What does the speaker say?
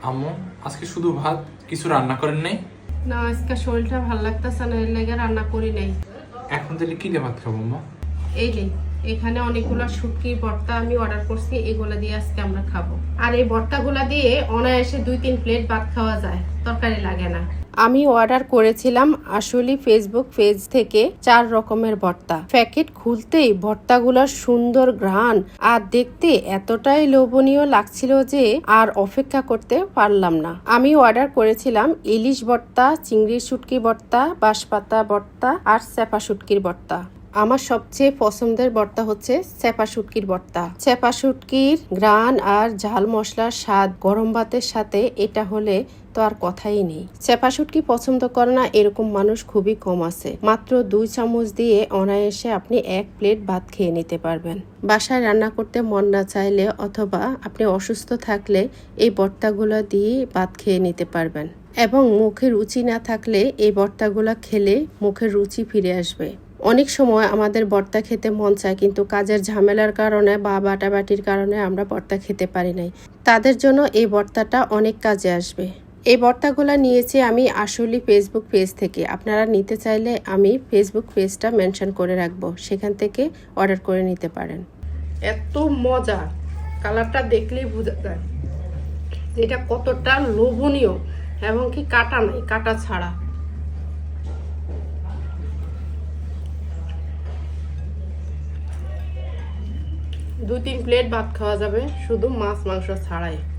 আম্মু আজকে শুধু ভাত, কিছু রান্না করেন নাই? না, আজকে শরীরটা ভালো লাগতেছে না, এর লেগে রান্না করি নাই। এখন তাহলে কি দিয়ে ভাত খাবো আম্মু? এই যে এখানে অনেকগুলো শুটকি ভর্তা আমি অর্ডার করছি, এগুলা দিয়ে আজকে আমরা খাবো। আর এই ভর্তাগুলা দিয়ে অনায়াসে 2-3 প্লেট ভাত খাওয়া যায়, তরকারি লাগে না। আমি অর্ডার করেছিলাম আসলে ফেসবুক পেজ থেকে 4 রকমের ভর্তা। প্যাকেট খুলতেই ভর্তাগুলোর সুন্দর ঘ্রাণ আর দেখতে এতটাই লোভনীয় লাগছিল যে আর অপেক্ষা করতে পারলাম না। আমি অর্ডার করেছিলাম ইলিশ ভর্তা, চিংড়ির শুটকি ভর্তা, বাঁশপাতা ভর্তা আর চেপা শুটকির ভর্তা। আমার সবচেয়ে পছন্দের ভর্তা হচ্ছে চেপা শুটকির ভর্তা। চেপা শুটকির ঘ্রাণ আর ঝাল মশলার স্বাদ গরম ভাতের সাথে এটা হলে তো আর কথাই নেই। চেপা শুটকি পছন্দ করে না এরকম মানুষ খুবই কম আছে। মাত্র 2 চামচ দিয়ে অনায়াসে আপনি 1 প্লেট ভাত খেয়ে নিতে পারবেন। বাসায় রান্না করতে মন না চাইলে অথবা আপনি অসুস্থ থাকলে এই ভর্তাগুলো দিয়ে ভাত খেয়ে নিতে পারবেন। এবং মুখে রুচি না থাকলে এই ভর্তাগুলো খেলে মুখের রুচি ফিরে আসবে। অনেক সময় আমাদের ভর্তা খেতে মন চায়, কিন্তু কাজের ঝামেলার কারণে বা বাটাবাটির কারণে আমরা ভর্তা খেতে পারি নাই। তাদের জন্য এই ভর্তাটা অনেক কাজে আসবে। এই ভর্তাগুলো নিয়েছি আমি আসলে ফেসবুক পেজ থেকে। আপনারা নিতে চাইলে আমি ফেসবুক পেজটা মেনশন করে রাখবো, সেখান থেকে অর্ডার করে নিতে পারেন। এত মজা, কালারটা দেখলেই বোঝা যায় এটা কতটা লোভনীয় এবং কি কাটা নাই, কাটা ছাড়া। 2-3 প্লেট ভাত খাওয়া যাবে শুধু মাছ মাংস ছাড়াই।